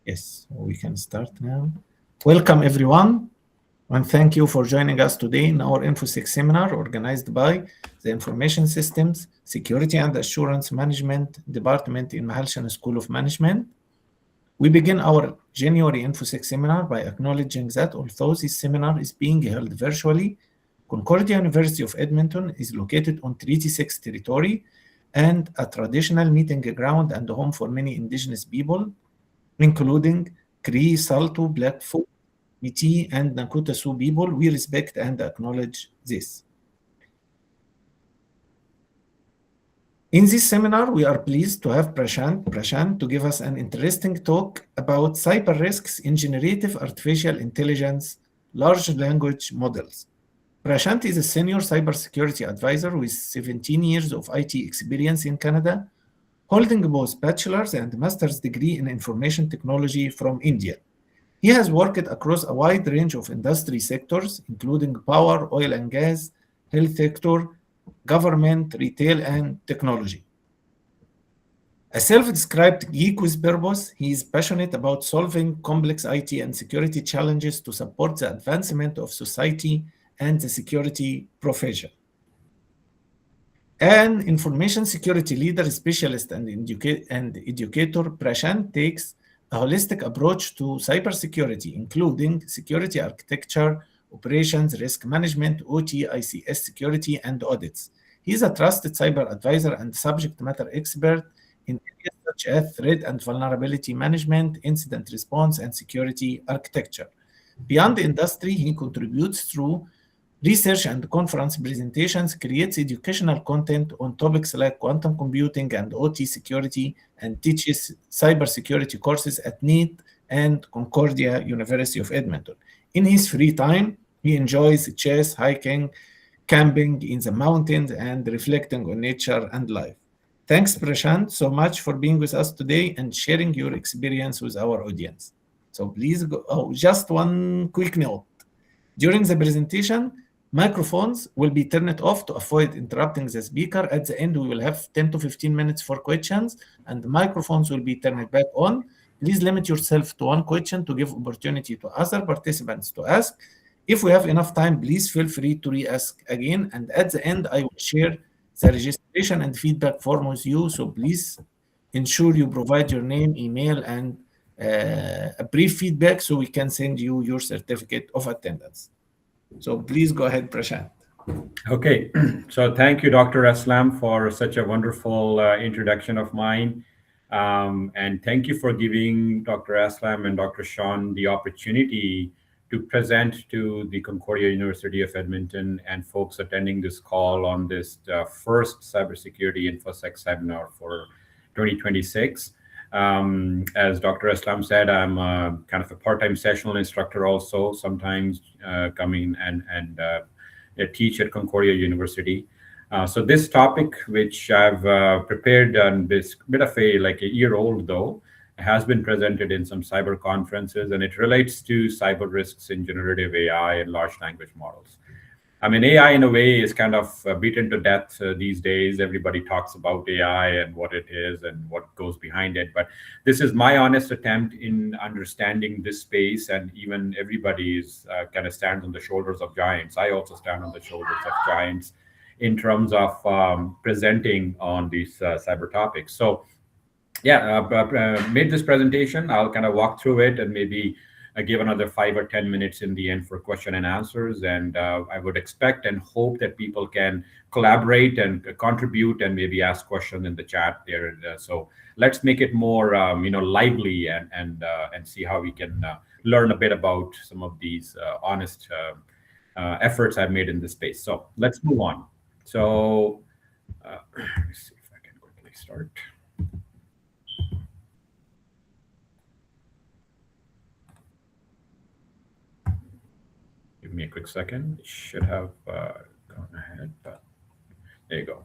Yes, we can start now. Welcome, everyone, and thank you for joining us today in our InfoSec seminar organized by the Information Systems, Security and Assurance Management Department in Mahalshan School of Management. We begin our January InfoSec seminar by acknowledging that although this seminar is being held virtually, Concordia University of Edmonton is located on Treaty 6 territory and a traditional meeting ground and home for many indigenous people, including Cree, Salto, Blackfoot, Métis, and Nakota Sioux people. We respect and acknowledge this. In this seminar, we are pleased to have Prashant to give us an interesting talk about cyber risks in generative artificial intelligence, large language models. Prashant is a senior cybersecurity advisor with 17 years of IT experience in Canada, holding both bachelor's and master's degree in information technology from India. He has worked across a wide range of industry sectors, including power, oil and gas, health sector, government, retail, and technology. A self-described geek with purpose, he is passionate about solving complex IT and security challenges to support the advancement of society and the security profession. An information security leader, specialist, and educator, Prashant takes a holistic approach to cybersecurity, including security architecture, operations, risk management, OT, ICS security, and audits. He is a trusted cyber advisor and subject matter expert in areas such as threat and vulnerability management, incident response, and security architecture. Beyond the industry, he contributes through research and conference presentations, creates educational content on topics like quantum computing and OT security, and teaches cybersecurity courses at NEET and Concordia University of Edmonton. In his free time, he enjoys chess, hiking, camping in the mountains, and reflecting on nature and life. Thanks, Prashant, so much for being with us today and sharing your experience with our audience. So please go. Oh, just one quick note. During the presentation, microphones will be turned off to avoid interrupting the speaker. At the end, we will have 10 to 15 minutes for questions, and the microphones will be turned back on. Please limit yourself to one question to give opportunity to other participants to ask. If we have enough time, please feel free to re-ask again. And at the end, I will share the registration and feedback form with you. So please ensure you provide your name, email, and a brief feedback so we can send you your certificate of attendance. So please go ahead, Prashant. Okay, so thank you, Dr. Aslam, for such a wonderful introduction of mine. And thank you for giving Dr. Aslam and Dr. Sean the opportunity to present to the Concordia University of Edmonton and folks attending this call on this first Cybersecurity InfoSec seminar for 2026. As Dr. Aslam said, I'm kind of a part-time sessional instructor also, sometimes coming and teach at Concordia University. So this topic, which I've prepared on this bit of a year old though, has been presented in some cyber conferences, and it relates to cyber risks in generative AI and large language models. I mean, AI in a way is kind of beaten to death these days. Everybody talks about AI and what it is and what goes behind it. But this is my honest attempt in understanding this space, and even everybody is kind of stands on the shoulders of giants. I also stand on the shoulders of giants in terms of presenting on these cyber topics. So yeah, made this presentation. I'll kind of walk through it and maybe give another 5 or 10 minutes in the end for question and answers. And I would expect and hope that people can collaborate and contribute and maybe ask questions in the chat there. So let's make it more, lively and see how we can learn a bit about some of these honest efforts I've made in this space. So let's move on. So let me see if I can quickly start. Give me a quick second. It should have gone ahead, but there you go.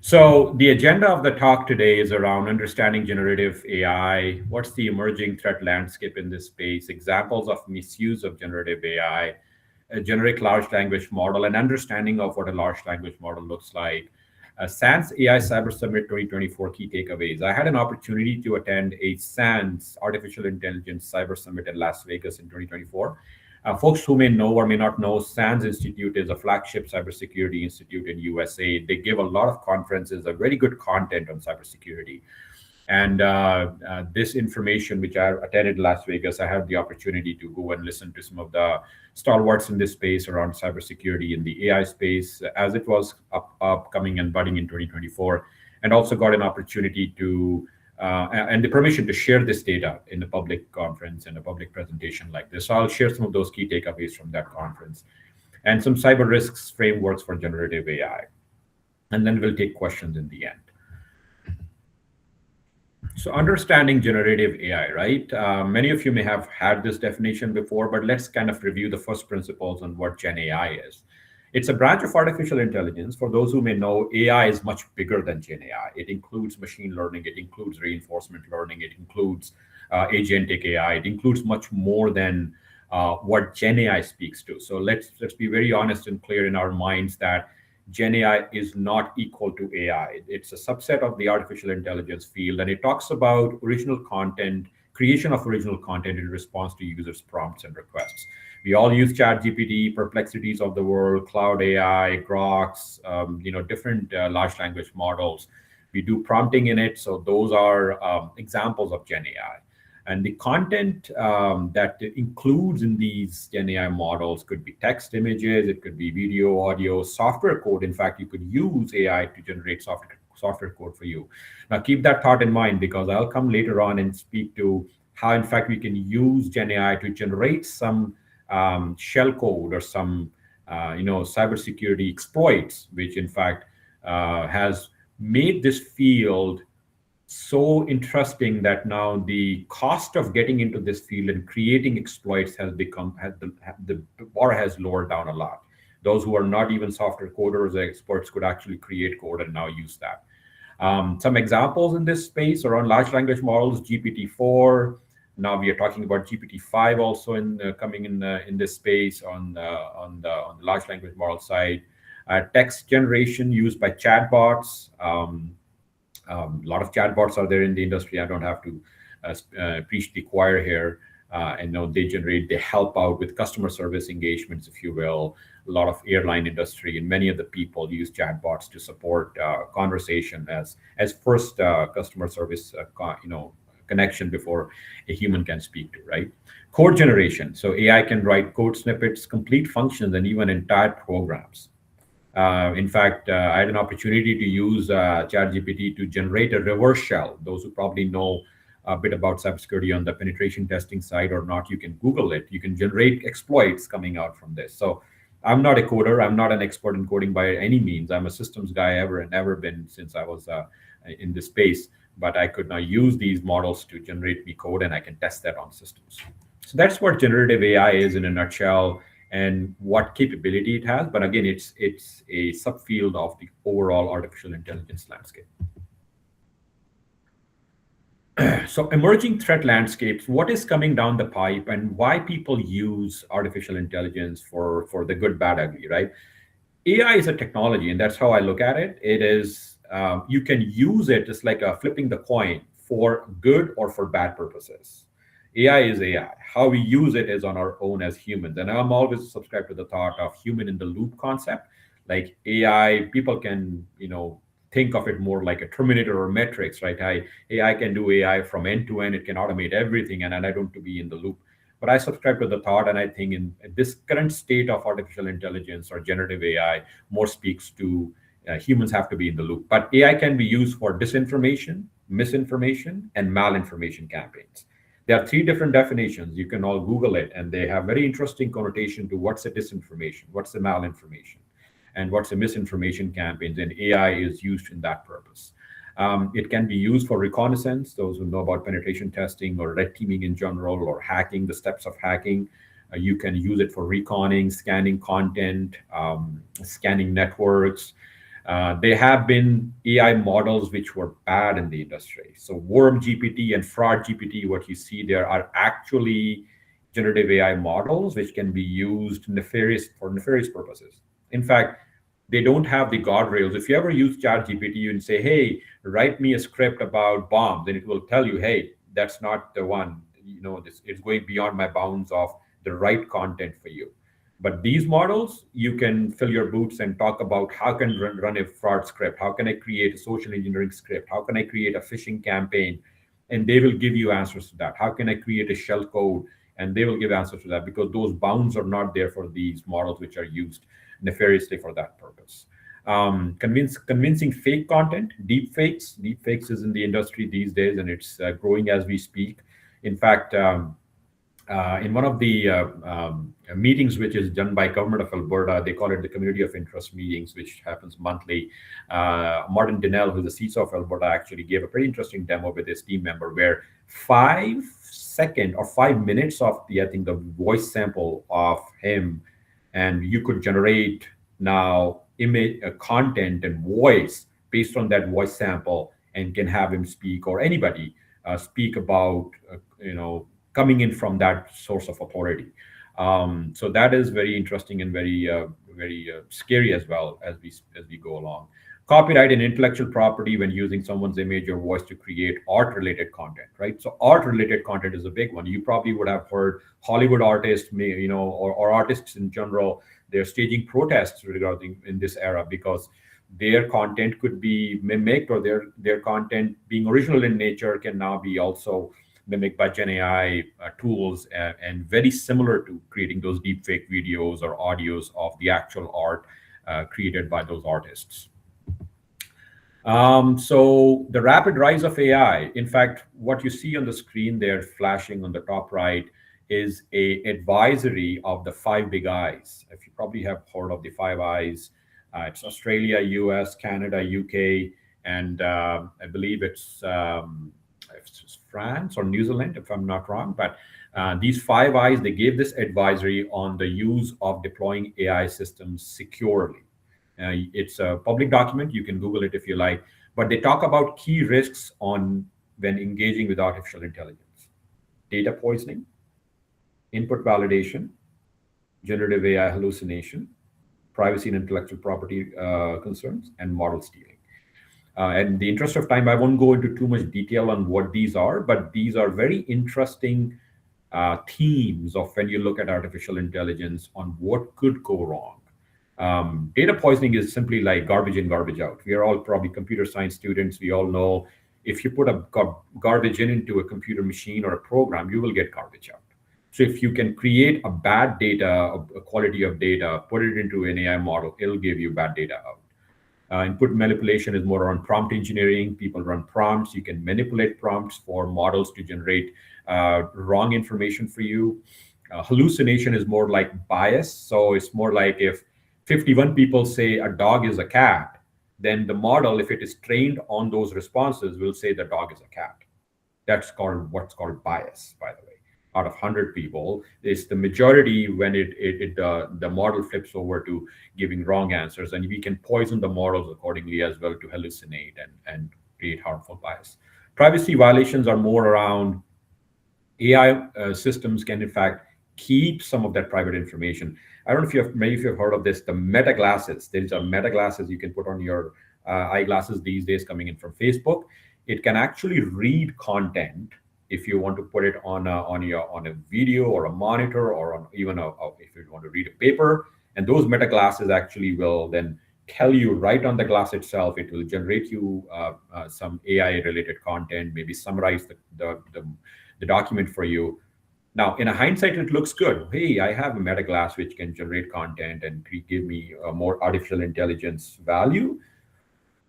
So the agenda of the talk today is around understanding generative AI. What's the emerging threat landscape in this space? Examples of misuse of generative AI, a generic large language model, and understanding of what a large language model looks like. SANS AI Cyber Summit 2024 key takeaways. I had an opportunity to attend a SANS Artificial Intelligence Cyber Summit in Las Vegas in 2024. Folks who may know or may not know, SANS Institute is a flagship cybersecurity institute in USA. They give a lot of conferences, a very good content on cybersecurity. And this information, which I attended Las Vegas, I had the opportunity to go and listen to some of the stalwarts in this space around cybersecurity in the AI space as it was upcoming and budding in 2024, and also got an opportunity to and the permission to share this data in a public conference and a public presentation like this. So I'll share some of those key takeaways from that conference and some cyber risks frameworks for generative AI. And then we'll take questions in the end. So understanding generative AI, right? Many of you may have had this definition before, but let's kind of review the first principles on what Gen AI is. It's a branch of artificial intelligence. For those who may know, AI is much bigger than Gen AI. It includes machine learning, it includes reinforcement learning, it includes agentic AI, it includes much more than what Gen AI speaks to. So let's be very honest and clear in our minds that Gen AI is not equal to AI. It's a subset of the artificial intelligence field, and it talks about original content, creation of original content in response to users' prompts and requests. We all use ChatGPT, Perplexities of the world, Cloud AI, Groks, different large language models. We do prompting in it, so those are examples of Gen AI. And the content that includes in these Gen AI models could be text, images, it could be video, audio, software code. In fact, you could use AI to generate software code for you. Now, keep that thought in mind, because I'll come later on and speak to how, in fact, we can use Gen AI to generate some shell code or some, cybersecurity exploits, which, in fact, has made this field so interesting that now the cost of getting into this field and creating exploits the bar has lowered down a lot. Those who are not even software coders or experts could actually create code and now use that. Some examples in this space around large language models, GPT-4. Now we are talking about GPT-5 also coming in this space on the large language model side. Text generation used by chatbots. A lot of chatbots are there in the industry. I don't have to preach the choir here. And no, they help out with customer service engagements, if you will. A lot of airline industry and many of the people use chatbots to support conversation as first customer service connection before a human can speak to, right? Code generation. So AI can write code snippets, complete functions, and even entire programs. In fact, I had an opportunity to use ChatGPT to generate a reverse shell. Those who probably know a bit about cybersecurity on the penetration testing side or not, you can Google it. You can generate exploits coming out from this. So I'm not a coder. I'm not an expert in coding by any means. I'm a systems guy ever been since I was in this space. But I could now use these models to generate me code, and I can test that on systems. So that's what generative AI is in a nutshell, and what capability it has. But again, it's a subfield of the overall artificial intelligence landscape. So emerging threat landscapes, what is coming down the pipe and why people use artificial intelligence for the good, bad, ugly, right? AI is a technology, and that's how I look at it. It is, you can use it just like flipping the coin for good or for bad purposes. AI is AI. How we use it is on our own as humans. And I'm always subscribed to the thought of human in the loop concept. Like AI, people can, think of it more like a Terminator or Matrix, right? AI can do AI from end to end. It can automate everything, and I don't want to be in the loop. But I subscribe to the thought, and I think in this current state of artificial intelligence or generative AI, more speaks to humans have to be in the loop. But AI can be used for disinformation, misinformation, and malinformation campaigns. There are three different definitions. You can all Google it, and they have very interesting connotation to what's a disinformation, what's a malinformation, and what's a misinformation campaigns. And AI is used in that purpose. It can be used for reconnaissance, those who know about penetration testing or red teaming in general, or hacking, the steps of hacking. You can use it for reconning, scanning content, scanning networks. There have been AI models which were bad in the industry. So Worm GPT and Fraud GPT, what you see there are actually generative AI models which can be used for nefarious purposes. In fact, they don't have the guardrails. If you ever use ChatGPT and say, "Hey, write me a script about bombs," then it will tell you, "Hey, that's not the one. This it's going beyond my bounds of the right content for you." But these models, you can fill your boots and talk about how can run a fraud script, how can I create a social engineering script, how can I create a phishing campaign, and they will give you answers to that. How can I create a shell code, and they will give answers to that because those bounds are not there for these models which are used nefariously for that purpose. Convincing fake content, deep fakes. Deep fakes is in the industry these days, and it's growing as we speak. In fact, in one of the meetings which is done by government of Alberta, they call it the community of interest meetings, which happens monthly. Martin Dinnell, who's the CISO of Alberta, actually gave a pretty interesting demo with his team member where 5 second or 5 minutes of I think the voice sample of him, and you could generate now image, content and voice based on that voice sample, and can have him speak, or anybody speak about coming in from that source of authority. So that is very interesting and very scary as well as we go along. Copyright and intellectual property when using someone's image or voice to create art-related content, right? So art-related content is a big one. You probably would have heard Hollywood artists, or artists in general, they're staging protests regarding in this era because their content could be mimicked, or their content being original in nature can now be also mimicked by Gen AI tools, and very similar to creating those deepfake videos or audios of the actual art created by those artists. So the rapid rise of AI, in fact, what you see on the screen there flashing on the top right is a advisory of the 5 big I's. If you probably have heard of the 5 I's, it's Australia, US, Canada, UK, and I believe it's France or New Zealand, if I'm not wrong. But these 5 I's, they gave this advisory on the use of deploying AI systems securely. It's a public document. You can Google it if you like. But they talk about key risks on when engaging with artificial intelligence: data poisoning, input validation, generative AI hallucination, privacy and intellectual property concerns, and model stealing. And in the interest of time, I won't go into too much detail on what these are, but these are very interesting themes of when you look at artificial intelligence on what could go wrong. Data poisoning is simply like garbage in, garbage out. We are all probably computer science students. We all know if you put a garbage into a computer machine or a program, you will get garbage out. So if you can create a bad data, a quality of data, put it into an AI model, it'll give you bad data out. Input manipulation is more around prompt engineering. People run prompts. You can manipulate prompts for models to generate wrong information for you. Hallucination is more like bias. So it's more like if 51 people say a dog is a cat, then the model, if it is trained on those responses, will say the dog is a cat. That's called what's called bias, by the way. Out of 100 people, it's the majority when the model flips over to giving wrong answers, and we can poison the models accordingly as well to hallucinate and create harmful bias. Privacy violations are more around AI systems can in fact keep some of that private information. I don't know if maybe if you've heard of this, the meta glasses. There's a meta glasses you can put on your eyeglasses these days coming in from Facebook. It can actually read content if you want to put it on a video or a monitor, or on even if you want to read a paper. And those meta glasses actually will then tell you right on the glass itself. It will generate you some AI related content, maybe summarize the document for you. Now, in a hindsight, it looks good. Hey, I have a meta glass which can generate content and give me more artificial intelligence value.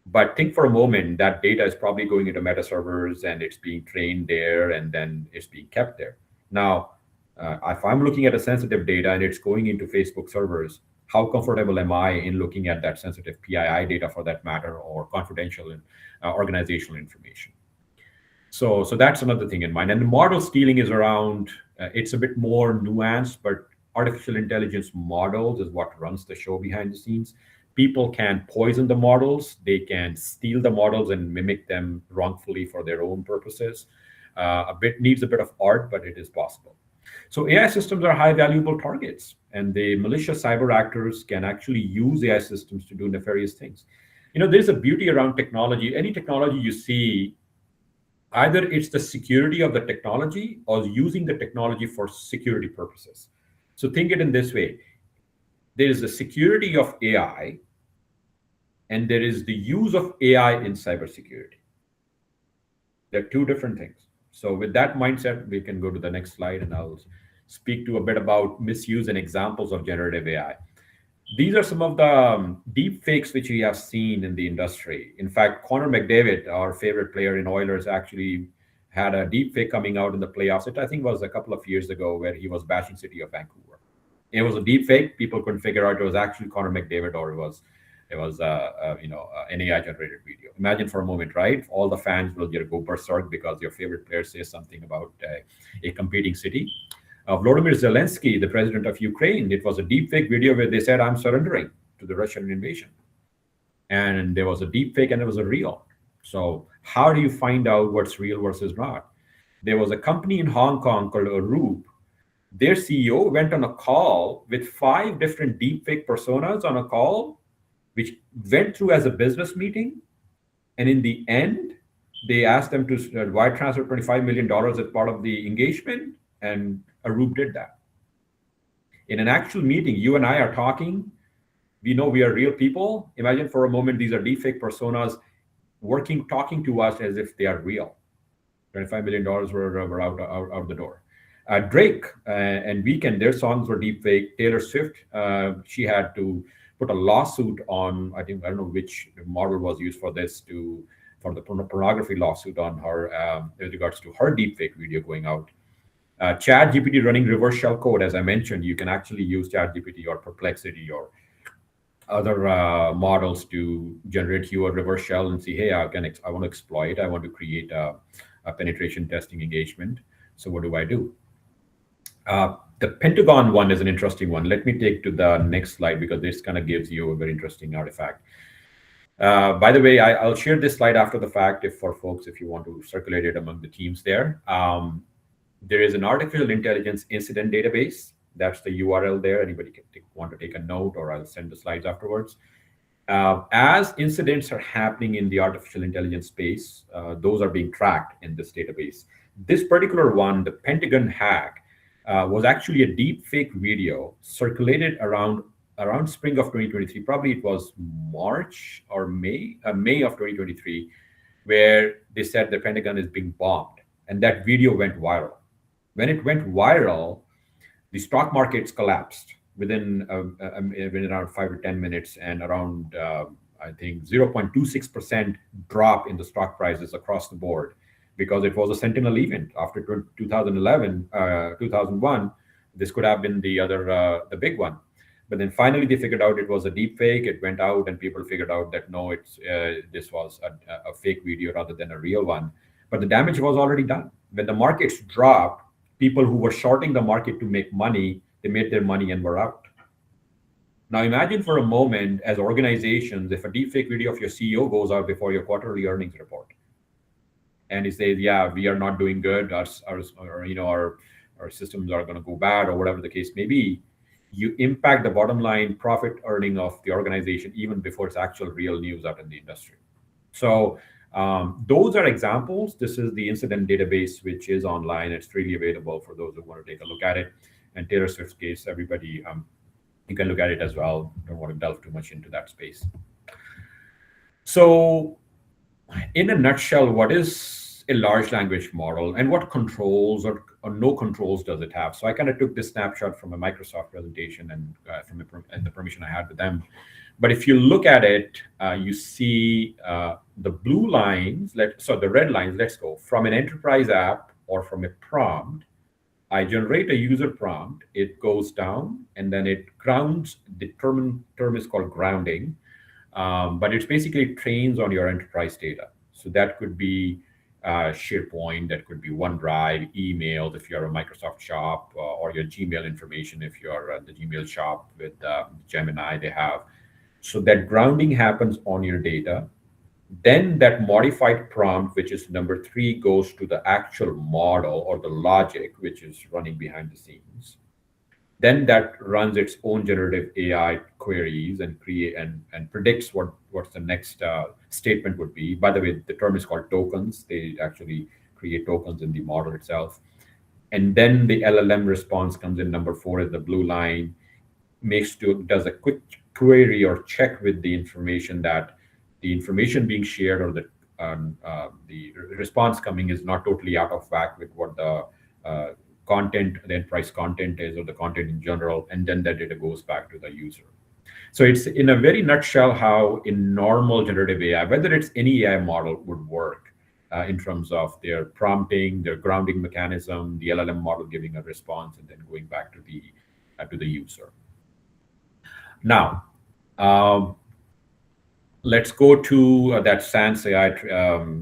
But think for a moment, that data is probably going into meta servers and it's being trained there and then it's being kept there. Now, if I'm looking at a sensitive data and it's going into Facebook servers, how comfortable am I in looking at that sensitive PII data for that matter, or confidential organizational information? So that's another thing in mind. And the model stealing is around, it's a bit more nuanced, but artificial intelligence models is what runs the show behind the scenes. People can poison the models. They can steal the models and mimic them wrongfully for their own purposes. Needs a bit of art, but it is possible. So AI systems are high valuable targets, and the malicious cyber actors can actually use AI systems to do nefarious things. There's a beauty around technology. Any technology you see, either it's the security of the technology or using the technology for security purposes. So think it in this way. There is the security of AI, and there is the use of AI in cybersecurity. They're two different things. So with that mindset, we can go to the next slide, and I'll speak to a bit about misuse and examples of generative AI. These are some of the deep fakes which we have seen in the industry. In fact, Connor McDavid, our favorite player in Oilers, actually had a deep fake coming out in the playoffs. It, I think, was a couple of years ago, where he was bashing City of Vancouver. It was a deep fake. People couldn't figure out it was actually Connor McDavid, or it was an AI generated video. Imagine for a moment, right? All the fans will just go berserk because your favorite player says something about a competing city. Volodymyr Zelensky, the president of Ukraine, it was a deep fake video where they said, "I'm surrendering to the Russian invasion." And there was a deep fake and there was a real. So how do you find out what's real versus not? There was a company in Hong Kong called Arup. Their CEO went on a call with 5 different deepfake personas on a call, which went through as a business meeting. And in the end, they asked them to wire transfer $25 million as part of the engagement, and Arup did that. In an actual meeting, you and I are talking. We know we are real people. Imagine for a moment these are deepfake personas talking to us as if they are real. $25 million were out the door. Drake and Weeknd, their songs were deepfake. Taylor Swift, she had to put a lawsuit on, I don't know which model was used for this, for the pornography lawsuit on her with regards to her deepfake video going out. ChatGPT running reverse shell code, as I mentioned, you can actually use ChatGPT or Perplexity or other models to generate you a reverse shell and see, hey, I want to exploit, I want to create a penetration testing engagement. So what do I do? The Pentagon one is an interesting one. Let me take to the next slide because this kind of gives you a very interesting artifact. By the way, I'll share this slide after the fact if you want to circulate it among the teams there. There is an artificial intelligence incident database. That's the URL there. Anybody can want to take a note, or I'll send the slides afterwards. As incidents are happening in the artificial intelligence space, those are being tracked in this database. This particular one, the Pentagon hack, was actually a deep fake video circulated around spring of 2023. Probably it was March or May of 2023, where they said the Pentagon is being bombed, and that video went viral. When it went viral, the stock markets collapsed within around 5 to 10 minutes, and around I think 0.26% drop in the stock prices across the board, because it was a sentinel event after 2001. This could have been the big one. But then finally they figured out it was a deep fake. It went out and people figured out that no, this was a fake video rather than a real one. But the damage was already done. When the markets dropped, people who were shorting the market to make money, they made their money and were out. Now imagine for a moment, as organizations, if a deepfake video of your CEO goes out before your quarterly earnings report, and he says, "Yeah, we are not doing good. Our systems are going to go bad," or whatever the case may be, you impact the bottom line profit earning of the organization even before it's actual real news out in the industry. So those are examples. This is the incident database, which is online. It's freely available for those who want to take a look at it. And Taylor Swift's case, everybody, you can look at it as well. Don't want to delve too much into that space. So in a nutshell, what is a large language model and what controls or no controls does it have? So I kind of took this snapshot from a Microsoft presentation and and the permission I had with them. But if you look at it, you see the blue lines, the red lines, let's go. From an enterprise app or from a prompt, I generate a user prompt, it goes down, and then it grounds. The term is called grounding, but it's basically trains on your enterprise data. So that could be SharePoint, that could be OneDrive, emails if you're a Microsoft shop, or your Gmail information if you're the Gmail shop with Gemini they have. So that grounding happens on your data. Then that modified prompt, which is number three, goes to the actual model or the logic, which is running behind the scenes. Then that runs its own generative AI queries and and predicts what's the next statement would be. By the way, the term is called tokens. They actually create tokens in the model itself. And then the LLM response comes in. Number four is the blue line, does a quick query or check with the information that the information being shared or the response coming is not totally out of whack with what the content, the enterprise content is, or the content in general, and then that data goes back to the user. So it's in a very nutshell how in normal generative AI, whether it's any AI model, would work in terms of their prompting, their grounding mechanism, the LLM model giving a response, and then going back to the user. Now, let's go to that SANS AI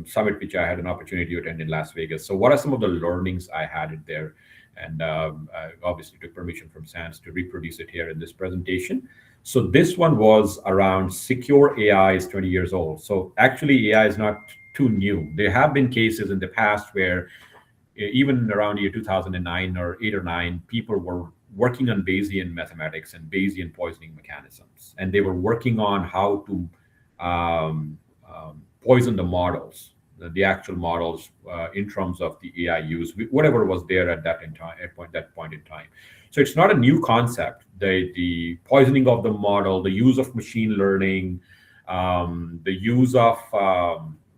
summit, which I had an opportunity to attend in Las Vegas. So what are some of the learnings I had in there? And I obviously took permission from SANS to reproduce it here in this presentation. So this one was around secure AI is 20 years old. So actually AI is not too new. There have been cases in the past where even around year 2009 or 8 or 9, people were working on Bayesian mathematics and Bayesian poisoning mechanisms. And they were working on how to poison the models, the actual models in terms of the AI use, whatever was there at that point in time. So it's not a new concept. The poisoning of the model, the use of machine learning, the use of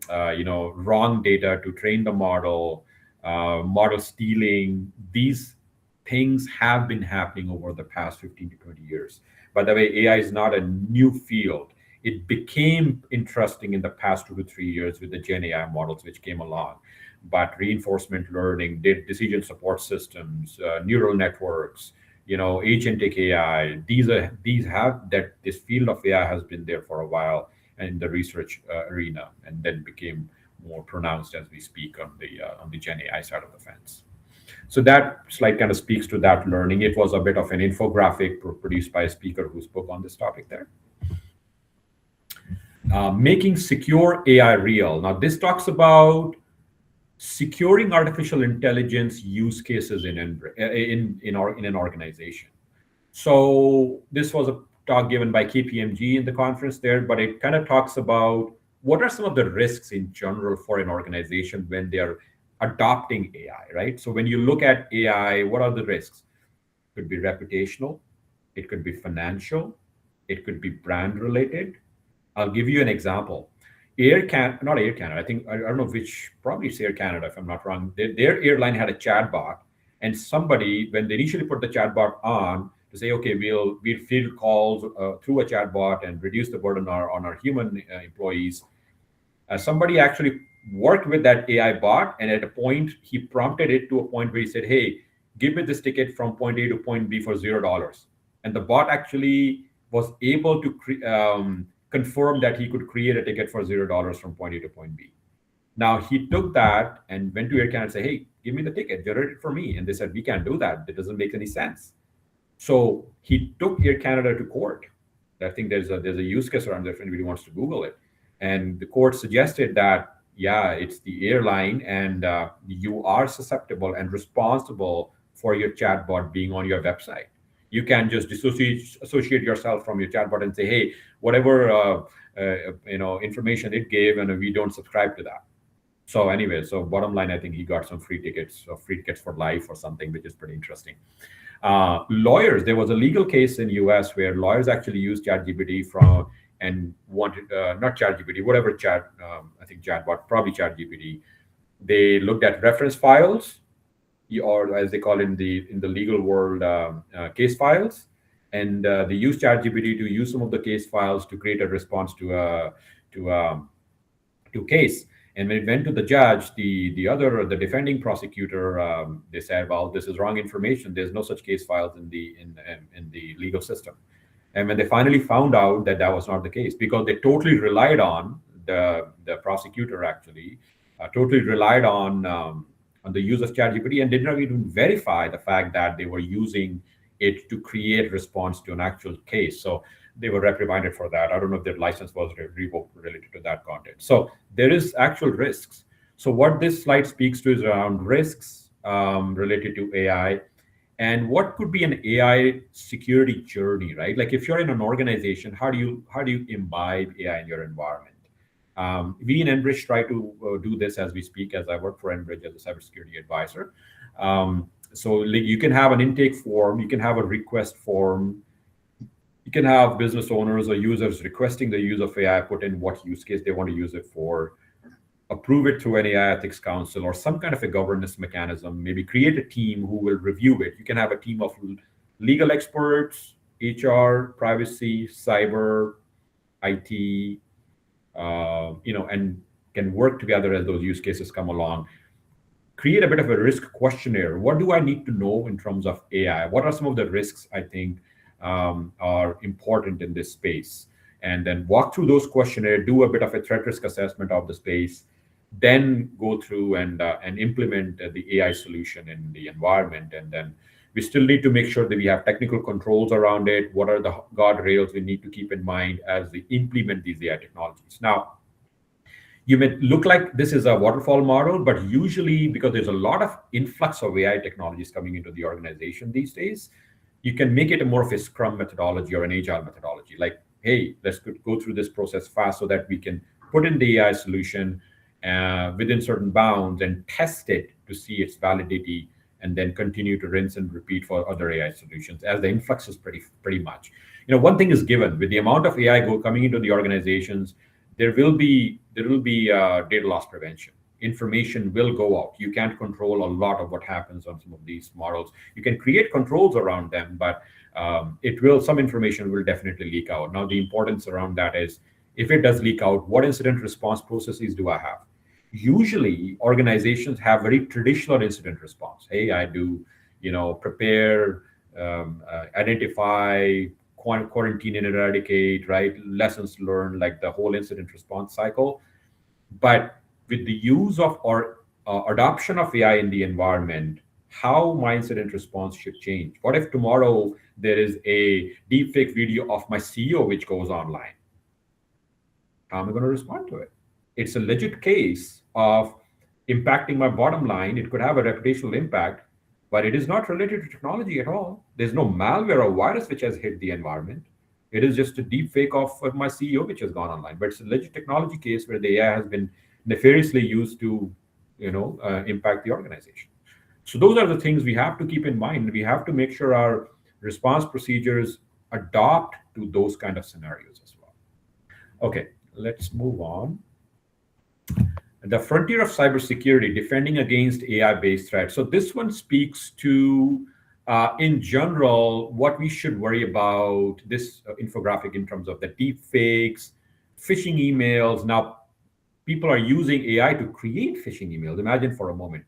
wrong data to train the model, model stealing, these things have been happening over the past 15 to 20 years. By the way, AI is not a new field. It became interesting in the past 2 to 3 years with the Gen AI models which came along. But reinforcement learning, decision support systems, neural networks, agentic AI, this field of AI has been there for a while in the research arena, and then became more pronounced as we speak on the Gen AI side of the fence. So that slide kind of speaks to that learning. It was a bit of an infographic produced by a speaker who spoke on this topic there. Making secure AI real. Now, this talks about securing artificial intelligence use cases in an organization. So this was a talk given by KPMG in the conference there, but it kind of talks about what are some of the risks in general for an organization when they are adopting AI, right? So when you look at AI, what are the risks? It could be reputational, it could be financial, it could be brand related. I'll give you an example. Not Air Canada, I don't know which, probably it's Air Canada if I'm not wrong. Their airline had a chatbot, and somebody, when they initially put the chatbot on to say, okay, we'll field calls through a chatbot and reduce the burden on our human employees, somebody actually worked with that AI bot, and at a point, he prompted it to a point where he said, hey, give me this ticket from point A to point B for $0. And the bot actually was able to confirm that he could create a ticket for $0 from point A to point B. Now, he took that and went to Air Canada and said, hey, give me the ticket, generate it for me. And they said, we can't do that. That doesn't make any sense. So he took Air Canada to court. I think there's a use case around there if anybody wants to Google it. And the court suggested that, yeah, it's the airline, and you are susceptible and responsible for your chatbot being on your website. You can just associate yourself from your chatbot and say, hey, whatever information it gave, and we don't subscribe to that. So anyway, so bottom line, I think he got some free tickets for life or something, which is pretty interesting. Lawyers, there was a legal case in US where lawyers actually used ChatGPT and wanted, not ChatGPT, whatever I think chatbot, probably ChatGPT. They looked at reference files, or as they call it in the legal world, case files, and they used ChatGPT to use some of the case files to create a response to a case. And when it went to the judge, the defending prosecutor, they said, well, this is wrong information. There's no such case files in the legal system. And when they finally found out that was not the case, because they totally relied on the prosecutor actually totally relied on the use of ChatGPT and did not even verify the fact that they were using it to create response to an actual case. So they were reprimanded for that. I don't know if their license was revoked related to that content. So there is actual risks. So what this slide speaks to is around risks related to AI, and what could be an AI security journey, right? Like if you're in an organization, how do you imbibe AI in your environment? We in Enbridge try to do this as we speak, as I work for Enbridge as a cybersecurity advisor. So like, you can have an intake form, you can have a request form, you can have business owners or users requesting the use of AI, put in what use case they want to use it for, approve it through an AI ethics council or some kind of a governance mechanism, maybe create a team who will review it. You can have a team of legal experts, HR, privacy, cyber, IT, and can work together as those use cases come along. Create a bit of a risk questionnaire. What do I need to know in terms of AI? What are some of the risks I think are important in this space? And then walk through those questionnaire, do a bit of a threat risk assessment of the space, then go through and implement the AI solution in the environment. And then we still need to make sure that we have technical controls around it. What are the guardrails we need to keep in mind as we implement these AI technologies? Now, you may look like this is a waterfall model, but usually because there's a lot of influx of AI technologies coming into the organization these days, you can make it a more of a Scrum methodology or an Agile methodology. Like, hey, let's go through this process fast so that we can put in the AI solution within certain bounds and test it to see its validity, and then continue to rinse and repeat for other AI solutions as the influx is pretty much. One thing is given with the amount of AI coming into the organizations, there will be data loss prevention. Information will go out. You can't control a lot of what happens on some of these models. You can create controls around them, but some information will definitely leak out. Now, the importance around that is, if it does leak out, what incident response processes do I have? Usually, organizations have very traditional incident response. Hey, I do, prepare, identify, quarantine and eradicate, right? Lessons learned, like the whole incident response cycle. But with the use of or adoption of AI in the environment, how my incident response should change. What if tomorrow there is a deepfake video of my CEO which goes online? How am I going to respond to it? It's a legit case of impacting my bottom line. It could have a reputational impact, but it is not related to technology at all. There's no malware or virus which has hit the environment. It is just a deep fake of my CEO which has gone online. But it's a legit technology case where the AI has been nefariously used to, impact the organization. So those are the things we have to keep in mind. We have to make sure our response procedures adopt to those kind of scenarios as well. Okay, let's move on. The frontier of cybersecurity, defending against AI-based threats. So this one speaks to, in general, what we should worry about. This infographic in terms of the deep fakes, phishing emails. Now, people are using AI to create phishing emails. Imagine for a moment.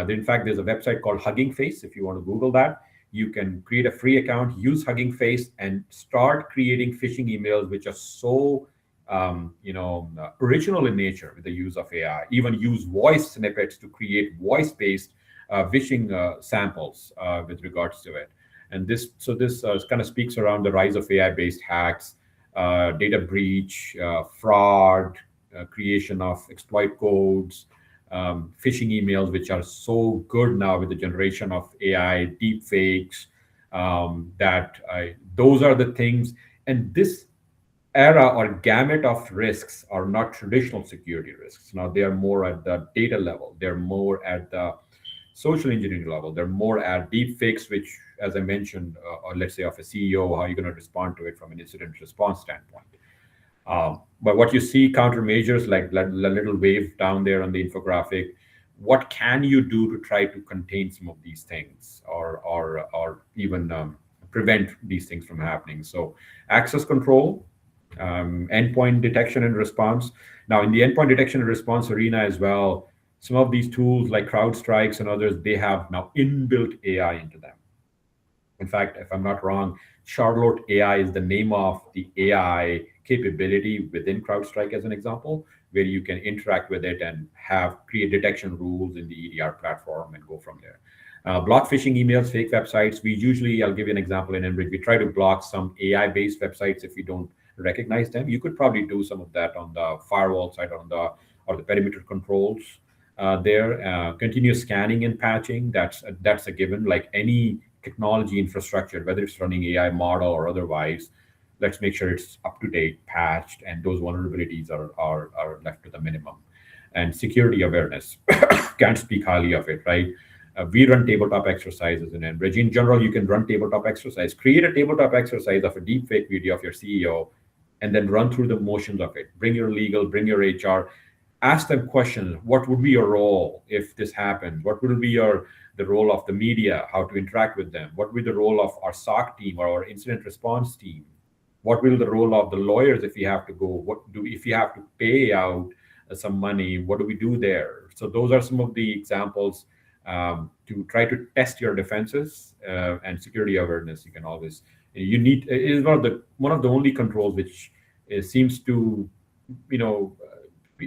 In fact, there's a website called Hugging Face. If you want to Google that, you can create a free account, use Hugging Face, and start creating phishing emails, which are so original in nature with the use of AI. Even use voice snippets to create voice-based phishing samples with regards to it. And this kind of speaks around the rise of AI-based hacks, data breach, fraud, creation of exploit codes, phishing emails, which are so good now with the generation of AI deep fakes. Those are the things, and this era or gamut of risks are not traditional security risks. Now they are more at the data level. They're more at the social engineering level. They're more at deep fakes, which, as I mentioned, or let's say of a CEO, how are you going to respond to it from an incident response standpoint? But what you see, countermeasures like the little wave down there on the infographic, what can you do to try to contain some of these things or even prevent these things from happening? So access control, endpoint detection and response. Now, in the endpoint detection and response arena as well, some of these tools like CrowdStrike and others, they have now inbuilt AI into them. In fact, if I'm not wrong, Charlotte AI is the name of the AI capability within CrowdStrike, as an example, where you can interact with it and create detection rules in the EDR platform and go from there. Block phishing emails, fake websites. I'll give you an example in Enbridge. We try to block some AI-based websites if we don't recognize them. You could probably do some of that on the firewall side, or the perimeter controls there. Continuous scanning and patching. That's a given. Like any technology infrastructure, whether it's running AI model or otherwise, let's make sure it's up to date, patched, and those vulnerabilities are left to the minimum. And security awareness. Can't speak highly of it, right? We run tabletop exercises in Enbridge. In general, you can run tabletop exercise. Create a tabletop exercise of a deepfake video of your CEO, and then run through the motions of it. Bring your legal, bring your HR, ask them questions. What would be your role if this happened? What would be the role of the media? How to interact with them? What would be the role of our SOC team or our incident response team? What will the role of the lawyers if you have to go? If you have to pay out some money? What do we do there? So those are some of the examples to try to test your defenses and security awareness. You can always it is one of the only controls which seems to be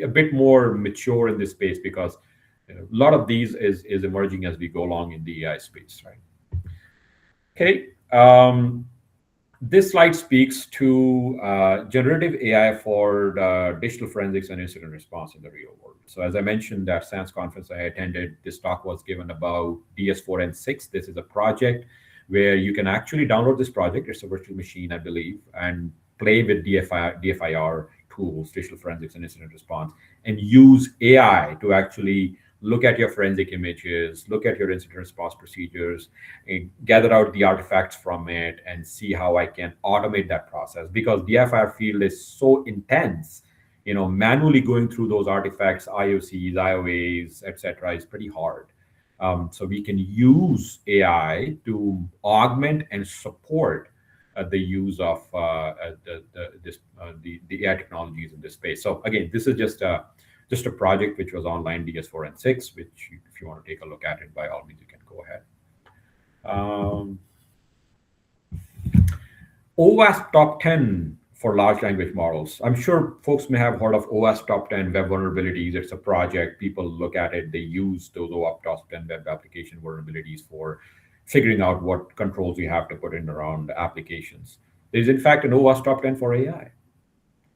a bit more mature in this space, because a lot of these is emerging as we go along in the AI space, right? Okay. This slide speaks to generative AI for digital forensics and incident response in the real world. So as I mentioned, that SANS conference I attended, this talk was given about DS4 and 6. This is a project where you can actually download this project. It's a virtual machine, I believe, and play with DFIR tools, digital forensics and incident response, and use AI to actually look at your forensic images, look at your incident response procedures, and gather out the artifacts from it and see how I can automate that process. Because DFIR field is so intense, manually going through those artifacts, IOCs, IOAs, etc., is pretty hard. So we can use AI to augment and support the use of the AI technologies in this space. So again, this is just a project which was online, DS4 and 6, which if you want to take a look at it, by all means, you can go ahead. OWASP Top 10 for large language models. I'm sure folks may have heard of OWASP Top 10 web vulnerabilities. It's a project. People look at it. They use those OWASP Top 10 web application vulnerabilities for figuring out what controls you have to put in around applications. There's in fact an OWASP Top 10 for AI.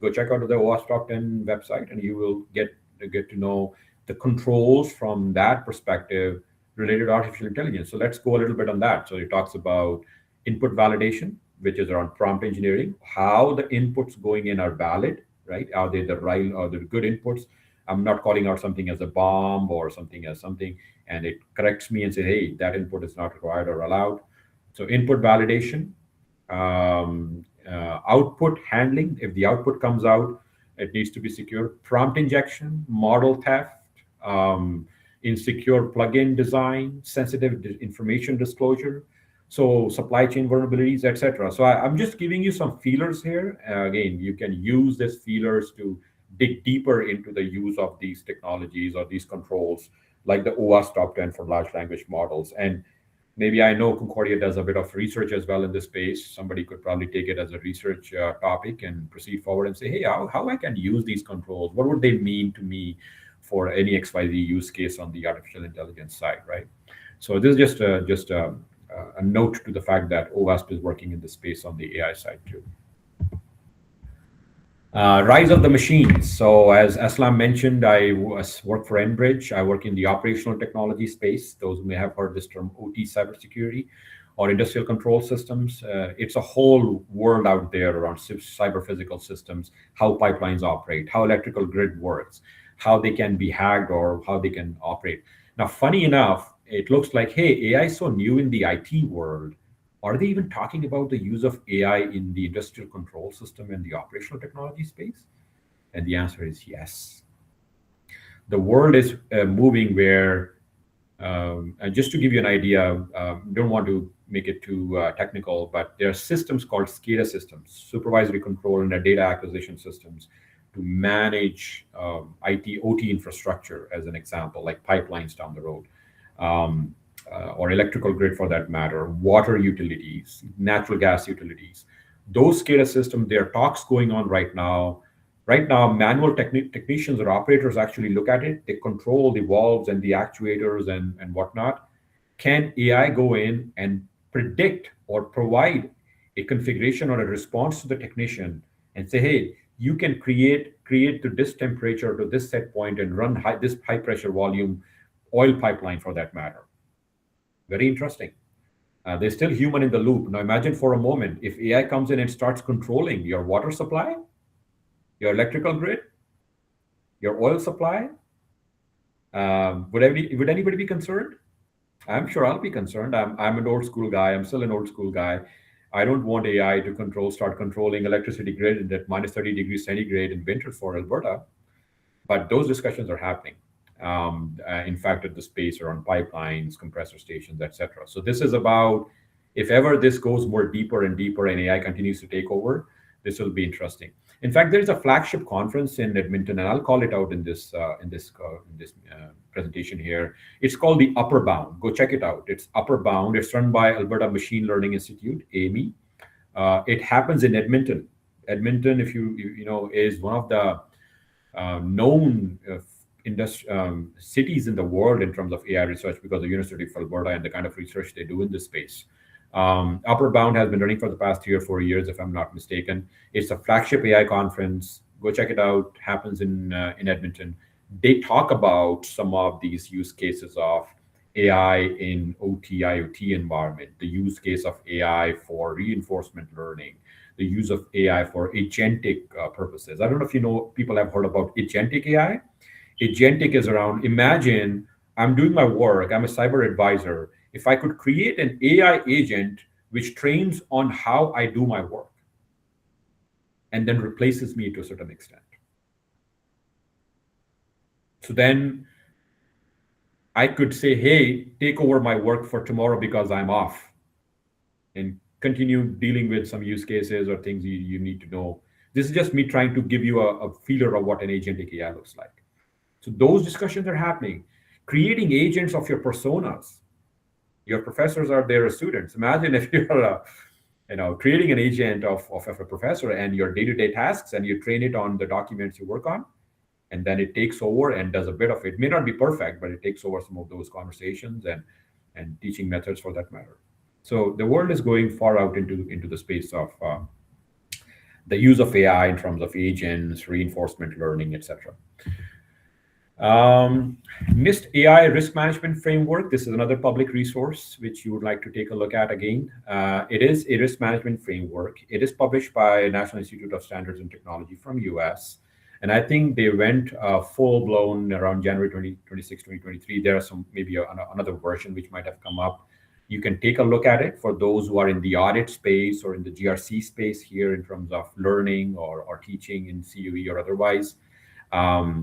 Go check out the OWASP Top 10 website, and you will get to know the controls from that perspective related to artificial intelligence. So let's go a little bit on that. So it talks about input validation, which is around prompt engineering, how the inputs going in are valid, right? Are they the right or the good inputs? I'm not calling out something as a bomb or something as something, and it corrects me and says, hey, that input is not required or allowed. So input validation, output handling. If the output comes out, it needs to be secure. Prompt injection, model theft, insecure plugin design, sensitive information disclosure, so supply chain vulnerabilities, etc. So I'm just giving you some feelers here. Again, you can use these feelers to dig deeper into the use of these technologies or these controls, like the OWASP Top 10 for large language models. And maybe I know Concordia does a bit of research as well in this space. Somebody could probably take it as a research topic and proceed forward and say, hey, how I can use these controls? What would they mean to me for any XYZ use case on the artificial intelligence side, right? So this is just a note to the fact that OWASP is working in the space on the AI side too. Rise of the machines. So as Aslam mentioned, I work for Enbridge. I work in the operational technology space. Those who may have heard this term, OT cybersecurity or industrial control systems. It's a whole world out there around cyber physical systems, how pipelines operate, how electrical grid works, how they can be hacked or how they can operate. Now, funny enough, it looks like, hey, AI is so new in the IT world. Are they even talking about the use of AI in the industrial control system and the operational technology space? And the answer is yes. The world is moving where, and just to give you an idea, don't want to make it too technical, but there are systems called SCADA systems, supervisory control and data acquisition systems, to manage IT, OT infrastructure, as an example, like pipelines down the road. Or electrical grid for that matter, water utilities, natural gas utilities. Those SCADA systems, there are talks going on right now. Right now, manual technicians or operators actually look at it. They control the valves and the actuators and whatnot. can AI go in and predict or provide a configuration or a response to the technician and say, hey, you can create to this temperature to this set point and run this high pressure volume oil pipeline for that matter. Very interesting. There's still human in the loop. Now imagine for a moment if AI comes in and starts controlling your water supply, your electrical grid, your oil supply. Would anybody be concerned? I'm sure I'll be concerned. I'm an old school guy. I'm still an old school guy. I don't want AI to start controlling electricity grid at minus 30 degrees centigrade in winter for Alberta. But those discussions are happening. In fact, at the space around pipelines, compressor stations, etc. So this is about, if ever this goes more deeper and deeper and AI continues to take over, this will be interesting. In fact, there is a flagship conference in Edmonton, and I'll call it out in this presentation here. It's called the Upper Bound. Go check it out. It's Upper Bound. It's run by Alberta Machine Learning Institute, AMI. It happens in Edmonton. Edmonton, if you know, is one of the known cities in the world in terms of AI research because of the University of Alberta and the kind of research they do in this space. Upper Bound has been running for the past 3 or 4 years, if I'm not mistaken. It's a flagship AI conference. Go check it out. Happens in Edmonton. They talk about some of these use cases of AI in OT, IoT environment, the use case of AI for reinforcement learning, the use of AI for agentic purposes. I don't know if people have heard about agentic AI. Agentic is around, imagine I'm doing my work, I'm a cyber advisor. If I could create an AI agent which trains on how I do my work and then replaces me to a certain extent. So then I could say, hey, take over my work for tomorrow because I'm off, and continue dealing with some use cases or things you need to know. This is just me trying to give you a feeler of what an agentic AI looks like. So those discussions are happening. Creating agents of your personas. Your professors are there as students. Imagine if you're creating an agent of a professor and your day-to-day tasks, and you train it on the documents you work on, and then it takes over and does a bit of it. It may not be perfect, but it takes over some of those conversations and teaching methods for that matter. So the world is going far out into the space of the use of AI in terms of agents, reinforcement learning, etc. NIST AI Risk Management Framework. This is another public resource which you would like to take a look at again. It is a risk management framework. It is published by National Institute of Standards and Technology from US. And I think they went full-blown around January 2026, 2023. There are some, maybe another version which might have come up. You can take a look at it for those who are in the audit space or in the GRC space here in terms of learning or teaching in CUE or otherwise.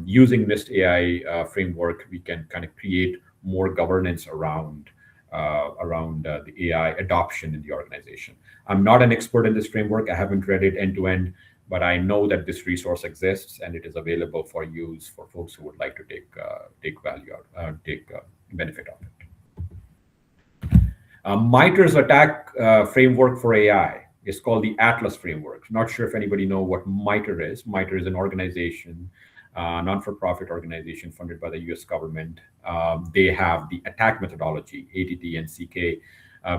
Using NIST AI framework, we can kind of create more governance around the AI adoption in the organization. I'm not an expert in this framework. I haven't read it end to end, but I know that this resource exists and it is available for use for folks who would like to take value out, take benefit of it. MITRE's attack framework for AI is called the Atlas framework. Not sure if anybody know what MITRE is. MITRE is an organization, non-for-profit organization funded by the US government. They have the attack methodology, ATT and CK,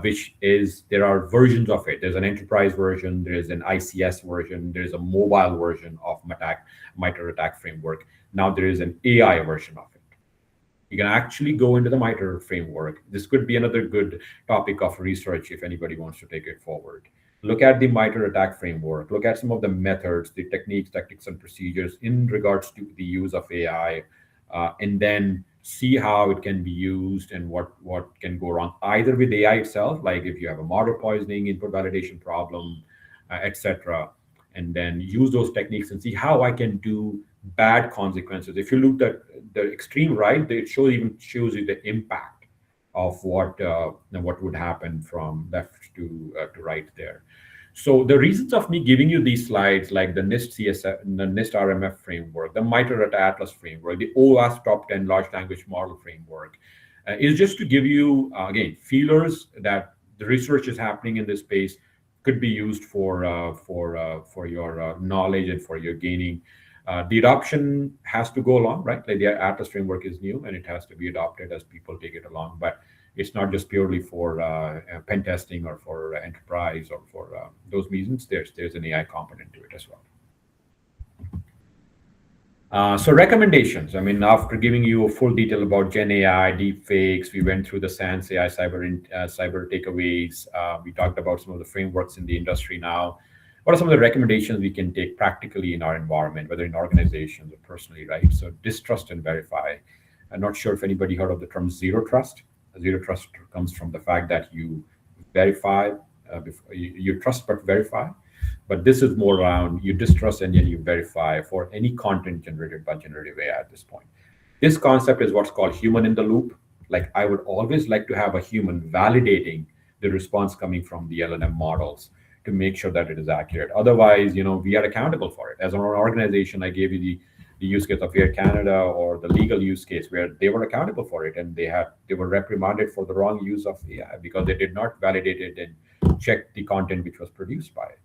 which is, there are versions of it. There's an enterprise version, there is an ICS version, there's a mobile version of MITRE attack framework. Now there is an AI version of it. You can actually go into the MITRE framework. This could be another good topic of research if anybody wants to take it forward. Look at the MITRE attack framework. Look at some of the methods, the techniques, tactics, and procedures in regards to the use of AI, and then see how it can be used and what can go wrong, either with AI itself, like if you have a model poisoning, input validation problem, etc., and then use those techniques and see how I can do bad consequences. If you look at the extreme right, it shows you the impact of what would happen from left to right there. So the reasons of me giving you these slides, like the NIST CSF, the NIST RMF framework, the MITRE Atlas framework, the OWASP Top 10 Large Language Model framework, is just to give you, again, feelers that the research is happening in this space, could be used for your knowledge and for your gaining. The adoption has to go along, right? Like the Atlas framework is new and it has to be adopted as people take it along. But It's not just purely for pen testing or for enterprise or for those reasons. There's an AI component to it as well. So recommendations. I mean, after giving you a full detail about Gen AI, deepfakes, we went through the SANS AI cyber takeaways. We talked about some of the frameworks in the industry now. What are some of the recommendations we can take practically in our environment, whether in organizations or personally, right? So distrust and verify. I'm not sure if anybody heard of the term zero trust. Zero trust comes from the fact that you verify, you trust but verify. But this is more around you distrust and then you verify for any content generated by generative AI at this point. This concept is what's called human in the loop. Like I would always like to have a human validating the response coming from the LLM models to make sure that it is accurate. Otherwise, we are accountable for it. As an organization, I gave you the use case of Air Canada or the legal use case where they were accountable for it and they were reprimanded for the wrong use of AI because they did not validate it and check the content which was produced by it.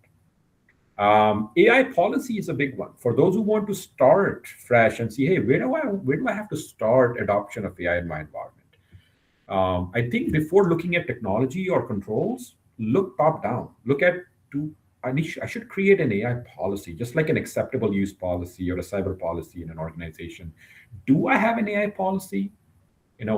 AI policy is a big one for those who want to start fresh and see, hey, where do I have to start adoption of AI in my environment? I think before looking at technology or controls, look top down. Look at I should create an AI policy, just like an acceptable use policy or a cyber policy in an organization. Do I have an AI policy,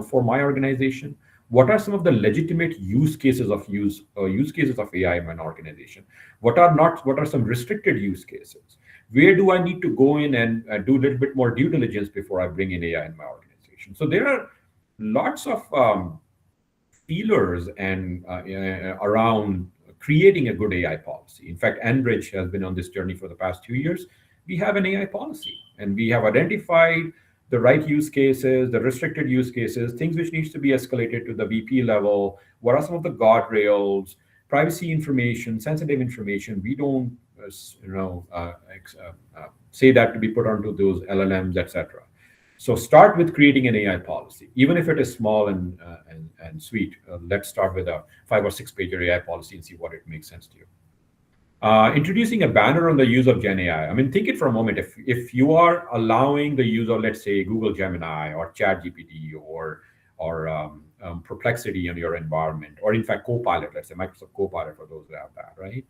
for my organization? What are some of the legitimate use cases of AI in an organization? What are some restricted use cases? Where do I need to go in and do a little bit more due diligence before I bring in AI in my organization? So there are lots of feelers and around creating a good AI policy. In fact, Enbridge has been on this journey for the past 2 years. We have an AI policy, and we have identified the right use cases, the restricted use cases, things which needs to be escalated to the VP level. What are some of the guardrails, privacy information, sensitive information? We don't, say that to be put onto those LLMs, etc. So start with creating an AI policy, even if it is small and sweet. Let's start with a 5 or 6 page AI policy and see what it makes sense to you. Introducing a banner on the use of Gen AI. I mean, think it for a moment. If you are allowing the use of, let's say, Google Gemini or ChatGPT or Perplexity in your environment, or in fact, Co-Pilot, let's say Microsoft Co-Pilot for those who have that, right?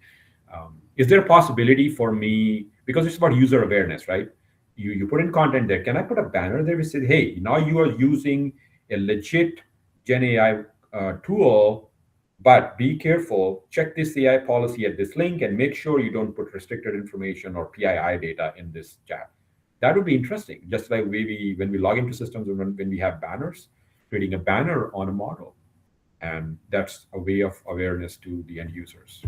Is there a possibility for me, because it's about user awareness, right? You put in content there. Can I put a banner there which says, hey, now you are using a legit Gen AI tool, but be careful, check this AI policy at this link and make sure you don't put restricted information or PII data in this chat. That would be interesting. Just like maybe when we log into systems, when we have banners, creating a banner on a model. And that's a way of awareness to the end users.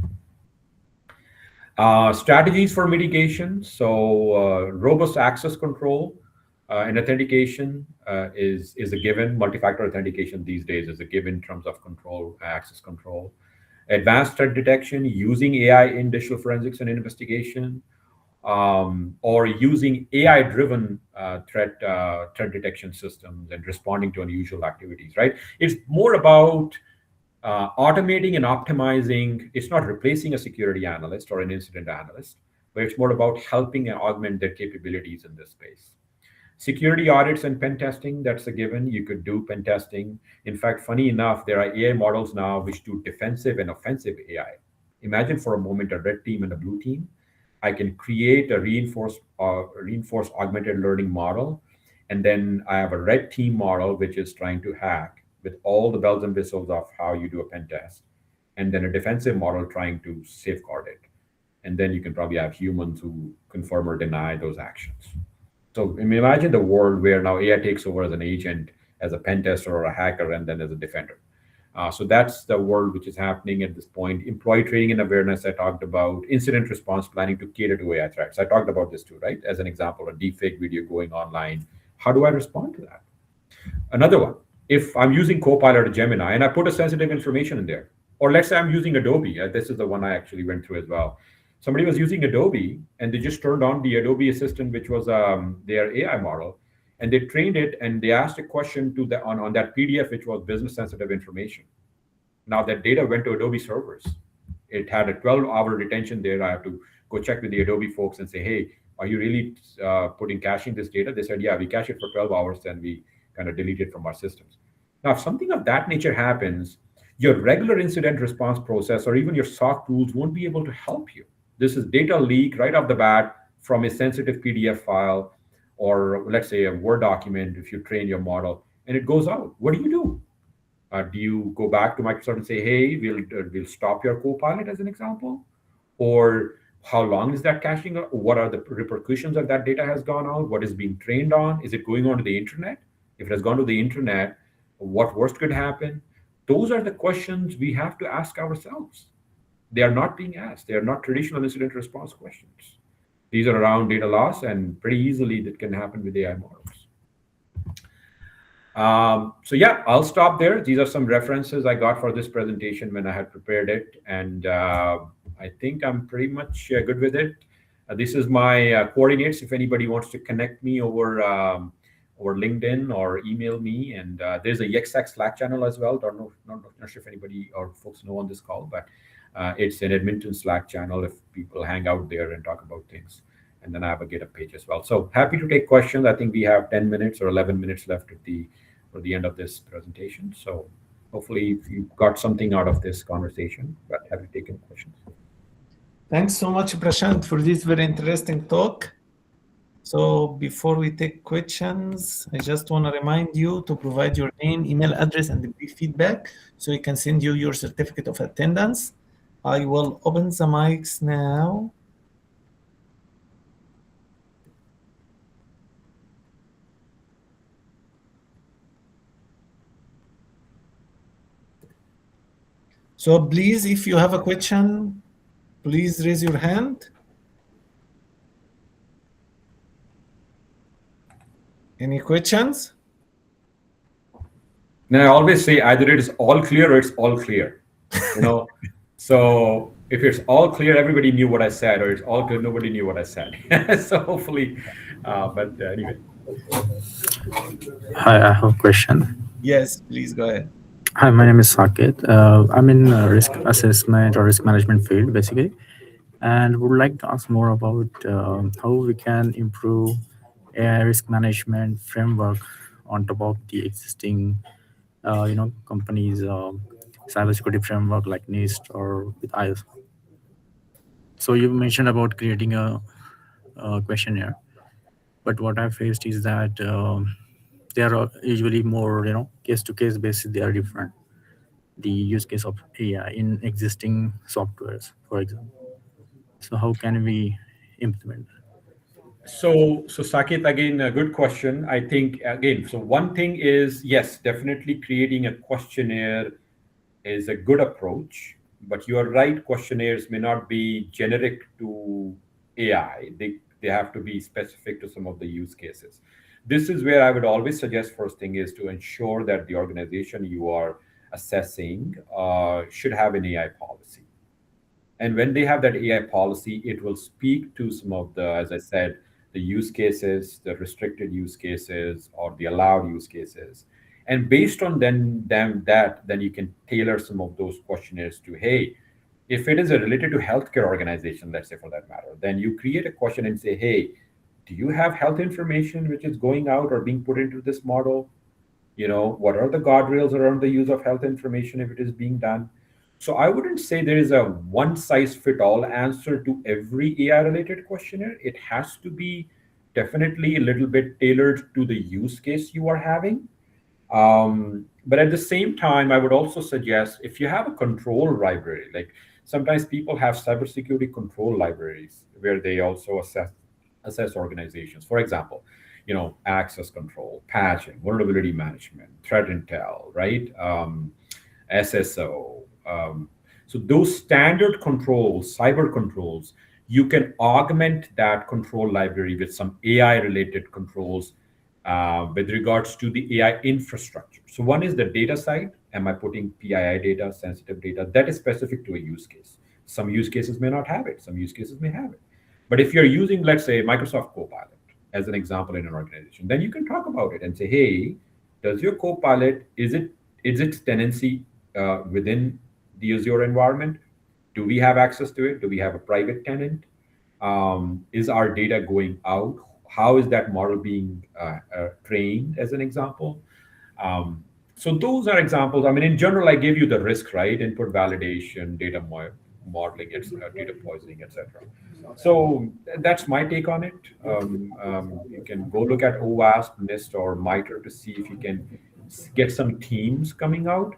Strategies for mitigation. So robust access control and authentication is a given. Multi-factor authentication these days is a given in terms of control, access control. Advanced threat detection using AI in digital forensics and investigation, or using AI-driven threat detection systems and responding to unusual activities, right? It's more about automating and optimizing. It's not replacing a security analyst or an incident analyst, but it's more about helping and augment their capabilities in this space. Security audits and pen testing, that's a given. You could do pen testing. In fact, funny enough, there are AI models now which do defensive and offensive AI. Imagine for a moment a red team and a blue team. I can create a reinforced augmented learning model, and then I have a red team model which is trying to hack with all the bells and whistles of how you do a pen test, and then a defensive model trying to safeguard it. And then you can probably have humans who confirm or deny those actions. So imagine the world where now AI takes over as an agent, as a pen tester or a hacker, and then as a defender. So that's the world which is happening at this point. Employee training and awareness, I talked about. Incident response planning to cater to AI threats. I talked about this too, right? As an example, a deepfake video going online. How do I respond to that? Another one, if I'm using Copilot or Gemini and I put a sensitive information in there, or let's say I'm using Adobe. This is the one I actually went through as well. Somebody was using Adobe and they just turned on the Adobe Assistant, which was their AI model, and they trained it and they asked a question to on that PDF, which was business sensitive information. Now that data went to Adobe servers. It had a 12-hour retention there. I have to go check with the Adobe folks and say, hey, are you really caching this data? They said, yeah, we cache it for 12 hours and we kind of delete it from our systems. Now, if something of that nature happens, your regular incident response process or even your SOC tools won't be able to help you. This is data leak right off the bat from a sensitive PDF file, or let's say a Word document if you train your model, and it goes out. What do? Do you go back to Microsoft and say, "Hey, we'll stop your Copilot," as an example, or how long is that caching? What are the repercussions of that data has gone out? What is being trained on? Is it going onto the internet? If it has gone to the internet, what worst could happen? Those are the questions we have to ask ourselves. They are not being asked. They are not traditional incident response questions. These are around data loss, and pretty easily that can happen with AI models. So yeah, I'll stop there. These are some references I got for this presentation when I had prepared it, and I think I'm pretty much good with it. This is my coordinates. If anybody wants to connect me over LinkedIn or email me, and there's a YXX Slack channel as well. Don't know, not sure if anybody or folks know on this call, but it's an Edmonton Slack channel if people hang out there and talk about things. And then I have a GitHub page as well. So happy to take questions. I think we have 10 minutes or 11 minutes left at the end of this presentation. So hopefully you got something out of this conversation, but have you taken questions? Thanks so much, Prashant, for this very interesting talk. So before we take questions, I just want to remind you to provide your name, email address, and the brief feedback so we can send you your certificate of attendance. I will open the mics now. So please, if you have a question, please raise your hand. Any questions? Now, I always say either it is all clear or it's all clear. So if it's all clear, everybody knew what I said, or it's all clear, nobody knew what I said. So hopefully, but anyway. Hi, I have a question. Yes, please go ahead. Hi, my name is Saket. I'm in risk assessment or risk management field, basically, and would like to ask more about how we can improve AI risk management framework on top of the existing, companies' cybersecurity framework like NIST or with ISO. So you mentioned about creating a questionnaire, but what I faced is that they are usually more, case-to-case basis. They are different. The use case of AI in existing softwares, for example. So how can we implement that? So Saket, again, a good question. I think, again, so one thing is, yes, definitely creating a questionnaire is a good approach, but you are right, questionnaires may not be generic to AI. They have to be specific to some of the use cases. This is where I would always suggest first thing is to ensure that the organization you are assessing should have an AI policy. And when they have that AI policy, it will speak to some of the, as I said, the use cases, the restricted use cases, or the allowed use cases. And based on then you can tailor some of those questionnaires to, hey, if it is related to healthcare organization, let's say for that matter, then you create a question and say, hey, do you have health information which is going out or being put into this model? What are the guardrails around the use of health information if it is being done? So I wouldn't say there is a one size fit all answer to every AI related questionnaire. It has to be definitely a little bit tailored to the use case you are having. But at the same time, I would also suggest if you have a control library, like sometimes people have cybersecurity control libraries where they also assess organizations. For example, access control, patching, vulnerability management, threat intel, right? SSO. So those standard controls, cyber controls, you can augment that control library with some AI-related controls with regards to the AI infrastructure. So one is the data side. Am I putting PII data, sensitive data? That is specific to a use case. Some use cases may not have it. Some use cases may have it. But if you're using, let's say, Microsoft Co-Pilot as an example in an organization, then you can talk about it and say, hey, does your Copilot, is its tenancy within the Azure environment? Do we have access to it? Do we have a private tenant? Is our data going out? How is that model being trained, as an example? So those are examples. I mean, in general, I gave you the risk, right? Input validation, data modeling, data poisoning, etc. So that's my take on it. You can go look at OWASP, NIST, or MITRE to see if you can get some themes coming out.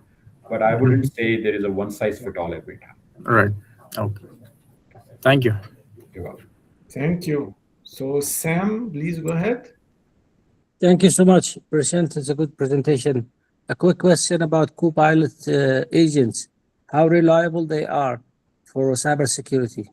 But I wouldn't say there is a one-size-fits-all every time. Right. Okay. Thank you. You're welcome. Thank you. So Sam, please go ahead. Thank you so much, Prashant. It's a good presentation. A quick question about Co-Pilot agents, how reliable they are for cybersecurity.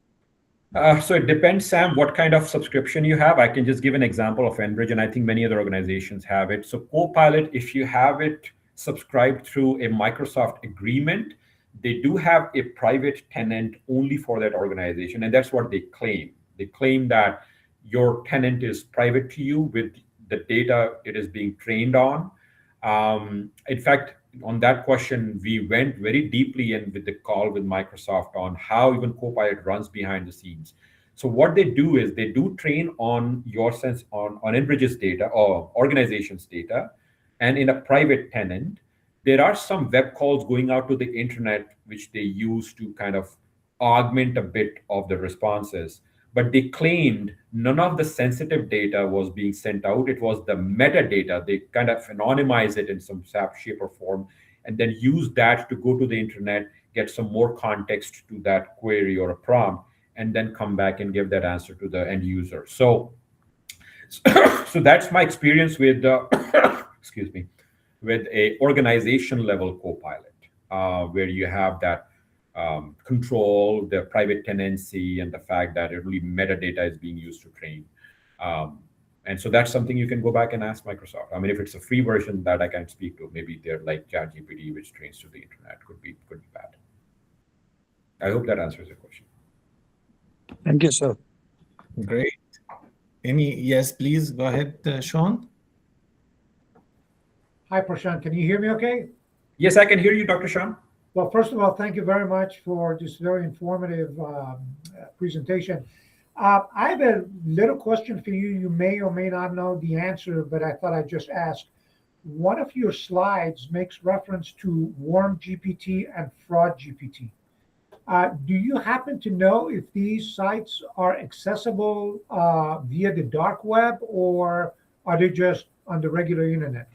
So it depends, Sam, what kind of subscription you have. I can just give an example of Enbridge, and I think many other organizations have it. So Co-Pilot, if you have it subscribed through a Microsoft agreement, they do have a private tenant only for that organization, and that's what they claim. They claim that your tenant is private to you with the data it is being trained on. In fact, on that question, we went very deeply in with the call with Microsoft on how even Co-Pilot runs behind the scenes. So what they do is they do train on your sense on Enbridge's data or organization's data, and in a private tenant, there are some web calls going out to the internet, which they use to kind of augment a bit of the responses. But they claimed none of the sensitive data was being sent out. It was the metadata. They kind of anonymize it in some shape or form, and then use that to go to the internet, get some more context to that query or a prompt, and then come back and give that answer to the end user. So that's my experience with, excuse me, with a organization level Co-Pilot, where you have that control, the private tenancy, and the fact that only metadata is being used to train. And so that's something you can go back and ask Microsoft. I mean, if it's a free version that I can speak to, maybe they're like ChatGPT, which trains to the internet, could be bad. I hope that answers your question. Thank you, sir. Great. Yes, please go ahead, Sean. Hi, Prashant. Can you hear me okay? Yes, I can hear you, Dr. Sean. Well, first of all, thank you very much for this very informative presentation. I have a little question for you. You may or may not know the answer, but I thought I'd just ask. One of your slides makes reference to Worm GPT and Fraud GPT. Do you happen to know if these sites are accessible via the dark web, or are they just on the regular internet?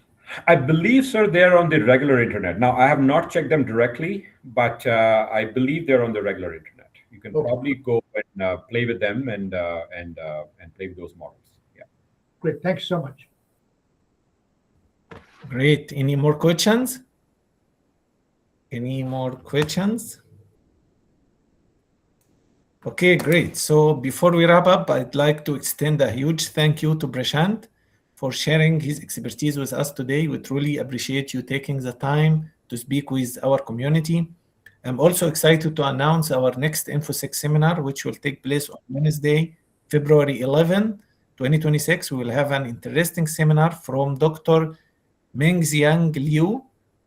I believe, sir, they're on the regular internet. Now, I have not checked them directly, but I believe they're on the regular internet. You can probably go and play with them and play with those models. Yeah. Great. Thanks so much. Great. Any more questions? Any more questions? Okay, great. So before we wrap up, I'd like to extend a huge thank you to Prashant for sharing his expertise with us today. We truly appreciate you taking the time to speak with our community. I'm also excited to announce our next InfoSec seminar, which will take place on Wednesday, February 11, 2026. We will have an interesting seminar from Dr. Mengxiang Liu,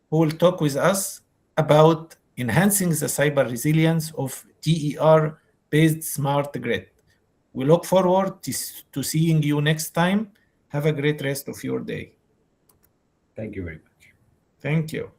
who will talk with us about enhancing the cyber resilience of DER-based smart grid. We look forward to seeing you next time. Have a great rest of your day. Thank you very much. Thank you.